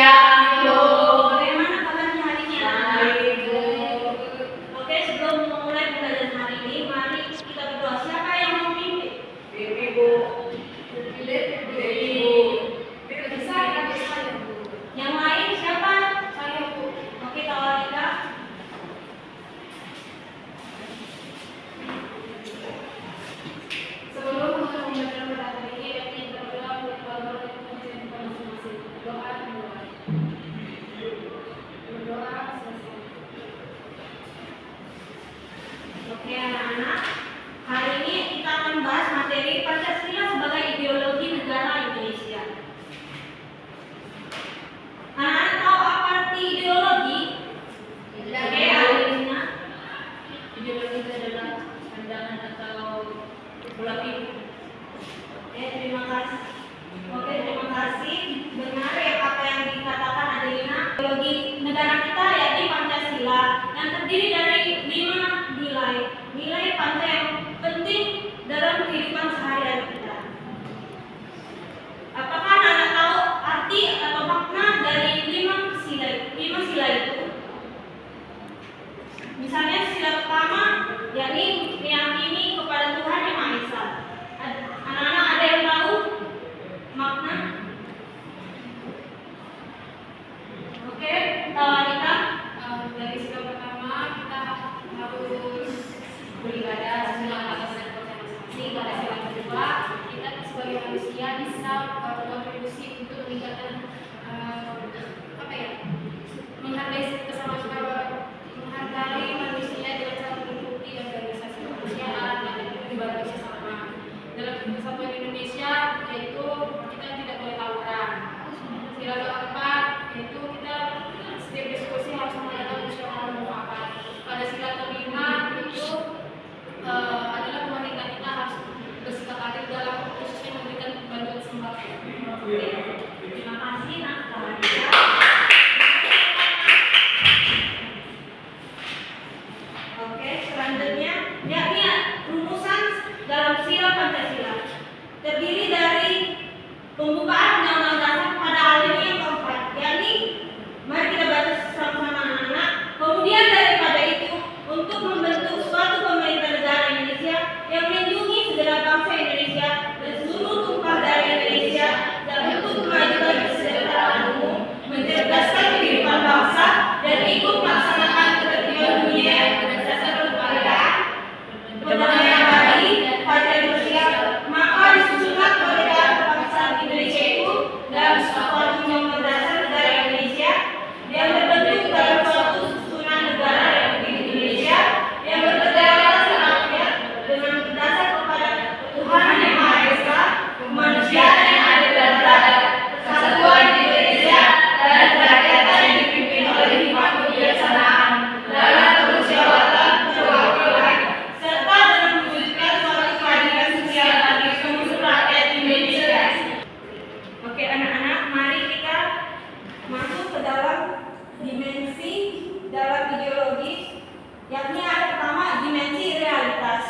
Siang, Bu. Bagaimana kabarnya hari ini? Baik, Bu. Oke, sebelum memulai pembelajaran hari ini, mari kita berdoa. Siapa yang mau memimpin? Bibi, Bu. Bibi, Bu. Yang lain siapa? Saya, Bu. Oke, Tawalika. Sebelum masuk pembelajaran pada hari ini, kita berdoa untuk keluarga dan keluarga kita masing-masing. Doa dimulai. Berdoa selesai. Oke, anak-anak. Hari ini kita akan bahas materi Pancasila sebagai ideologi negara Indonesia. Anak-anak tahu apa arti ideologi? Oke, Alina. Ideologi itu adalah pandangan atau pola pikir. Oke, terima kasih. Oke, terima kasih. Benar ya apa yang dikatakan Adelina. Ideologi negara kita yakni Pancasila yang terdiri dari 5 nilai Pancasila yang penting dalam kehidupan sehari-hari kita. Apakah anak tahu arti atau makna dari 5 sila itu? Misalnya sila pertama yakni meyakini kepada Tuhan Yang Maha Esa. Anak-anak ada yang tahu makna? Oke, Tawalika. Dari sila pertama kita harus beribadah sesuai atas dan masing-masing. Pada sila kedua kita sebagai manusia bisa berkontribusi untuk meningkatkan menghargai manusia dengan cara mengikuti organisasi kemanusiaan dan beribadah bersama. Dalam kesatuan Indonesia yaitu kita tidak boleh tawuran. Sila keempat yaitu kita setiap diskusi harus mengadakan musyawarah mufakat. Pada sila kelima itu adalah pemerintah kita harus bersikap adil dalam khususnya memberikan bantuan sembako. Terima kasih, Nak Tawalika. Oke, selanjutnya yakni rumusan dalam sila Pancasila terdiri dari pembukaan Undang-Undang Dasar pada alinea yang keempat, yakni mari kita baca sama-sama anak-anak. Kemudian daripada itu untuk membentuk suatu pemerintah negara Indonesia yang melindungi segenap bangsa Indonesia dan seluruh tumpah darah Indonesia dan untuk kemajuan kesejahteraan umum, mencerdaskan kehidupan bangsa dan ikut melaksanakan ketertiban dunia berdasarkan kepercayaan perdamaian abadi dan sosial. Maka disusunlah kemerdekaan kebangsaan Indonesia itu dalam suatu undang-undang dasar negara Indonesia yang terbentuk dalam suatu susunan negara Republik Indonesia yang bernegara atas rakyat dengan berdasar kepada ketuhanan yang Maha Esa, kemanusiaan yang adil dan beradab, kesatuan Indonesia dan kerakyatan yang dipimpin oleh hikmat kebijaksanaan dalam permusyawaratan perwakilan serta dalam mewujudkan suatu keadilan sosial bagi seluruh rakyat Indonesia. Oke, anak-anak, mari kita masuk ke dalam dimensi dalam ideologi, yakni ada pertama dimensi realitas.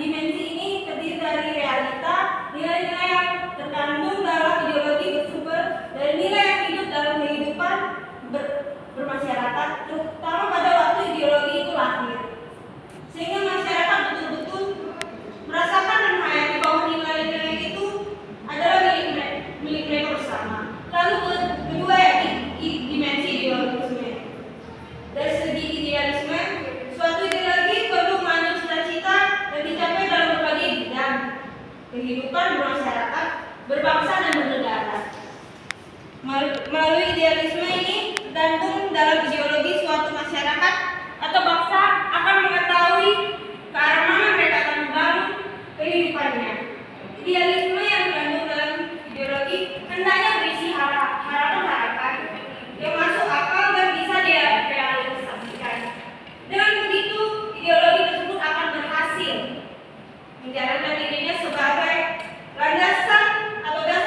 Dimensi ini terdiri dari realita, nilai-nilai yang terkandung dalam ideologi bersumber dari nilai yang hidup dalam kehidupan bermasyarakat, terutama pada waktu ideologi itu lahir. Sehingga masyarakat betul-betul merasakan dan menghayati bahwa nilai-nilai itu adalah milik mereka bersama. Lalu kedua yakni dimensi idealisme. Dari segi idealisme, suatu ideologi perlu mengandung cita-cita dan dicapai dalam berbagai bidang kehidupan bermasyarakat, berbangsa dan bernegara. Melalui idealisme ini tergantung dalam ideologi suatu masyarakat atau bangsa akan mengetahui ke arah mana mereka akan membangun kehidupannya. Idealisme yang tergantung dalam ideologi hendaknya berisi harapan-harapan yang masuk akal dan bisa direalisasikan. Dengan begitu, ideologi tersebut akan berhasil menjalankan dirinya sebagai landasan atau dasar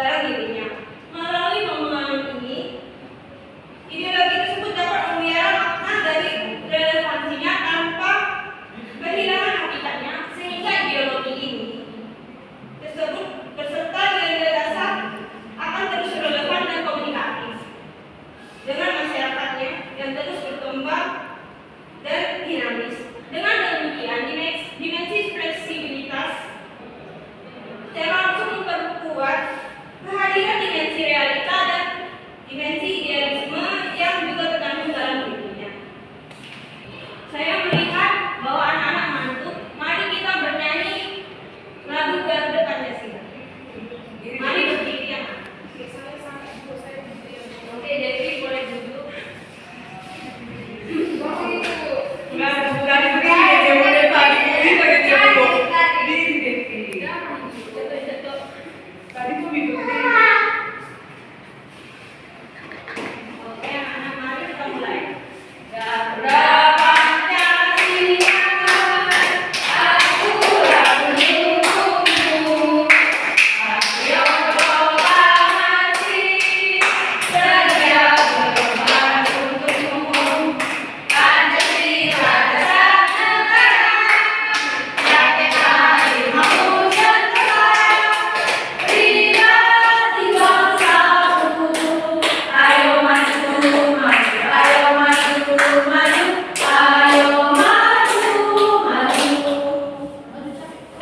dalam dirinya. Melalui pemahaman ini, ideologi tersebut dapat memelihara makna dari relevansinya tanpa kehilangan hakikatnya, sehingga ideologi ini tersebut beserta nilai dasar akan terus relevan dan komunikatif dengan masyarakatnya yang terus berkembang dan dinamis. Dengan demikian, dimensi fleksibilitas secara langsung memperkuat kehadiran dimensi realita dan dimensi idealisme yang juga terkandung dalam dirinya. Saya melihat bahwa anak-anak mantuk, mari kita bernyanyi lagu Garuda Pancasila. Mari berdiri ya. Oke, Devi boleh duduk. Oke, anak-anak, mari kita mulai.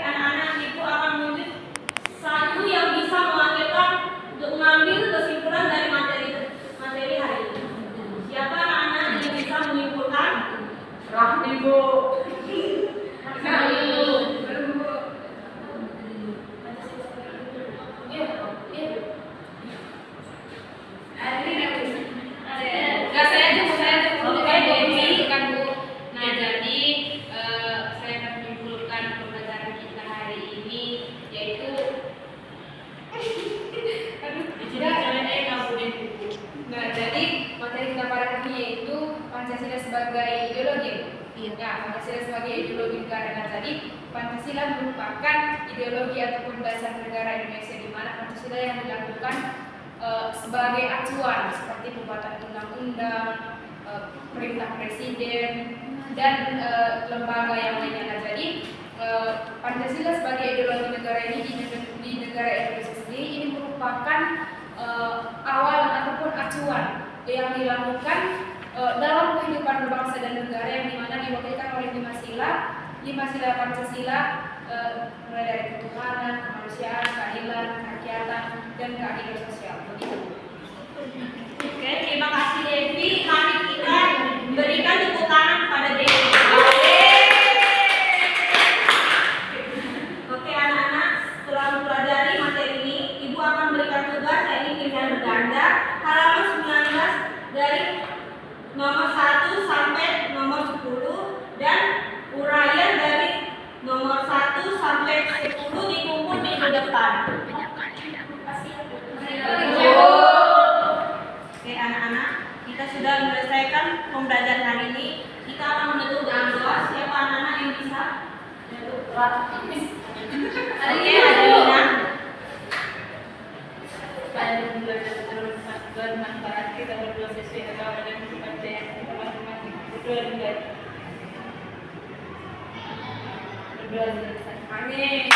Anak-anak itu akan menunjuk satu yang bisa mewakilkan untuk mengambil kesimpulan dari materi hari ini. Siapa anak-anak yang bisa menyimpulkan? Rahmi, Bu. Oke, Devi kan Bu. Nah, jadi saya akan menyimpulkan pembelajaran kita hari ini yaitu Nah, jadi materi kita pada hari ini yaitu Pancasila sebagai ideologi. Nah, Pancasila sebagai ideologi negara. Nah, jadi Pancasila merupakan ideologi ataupun dasar negara Indonesia di mana Pancasila yang dilakukan sebagai acuan seperti pembuatan undang-undang, perintah presiden dan lembaga yang lainnya. Nah, jadi Pancasila sebagai ideologi negara ini di negara Indonesia sendiri ini merupakan awal ataupun acuan yang dilakukan dalam kehidupan berbangsa dan negara yang dimana diwakilkan oleh lima sila Pancasila, mulai dari ketuhanan, kemanusiaan, keadilan, kerakyatan, dan keadilan sosial. Begitu. Oke, terima kasih Devi. Mari kita berikan tepuk tangan pada Devi. Oke anak-anak, setelah mempelajari materi ini, Ibu akan berikan tugas, ini pilihan berganda, halaman 19 dari nomor 1 sampai nomor 10 dan uraian dari nomor 1 sampai 10 dikumpul di depan. Oke anak-anak, kita sudah menyelesaikan pembelajaran hari ini. Kita akan menutup dengan doa. Siapa anak-anak yang bisa? Oke, ada Lina. Kita berdua sesuai agama dan kepercayaan kita masing-masing. Berdua. Amin.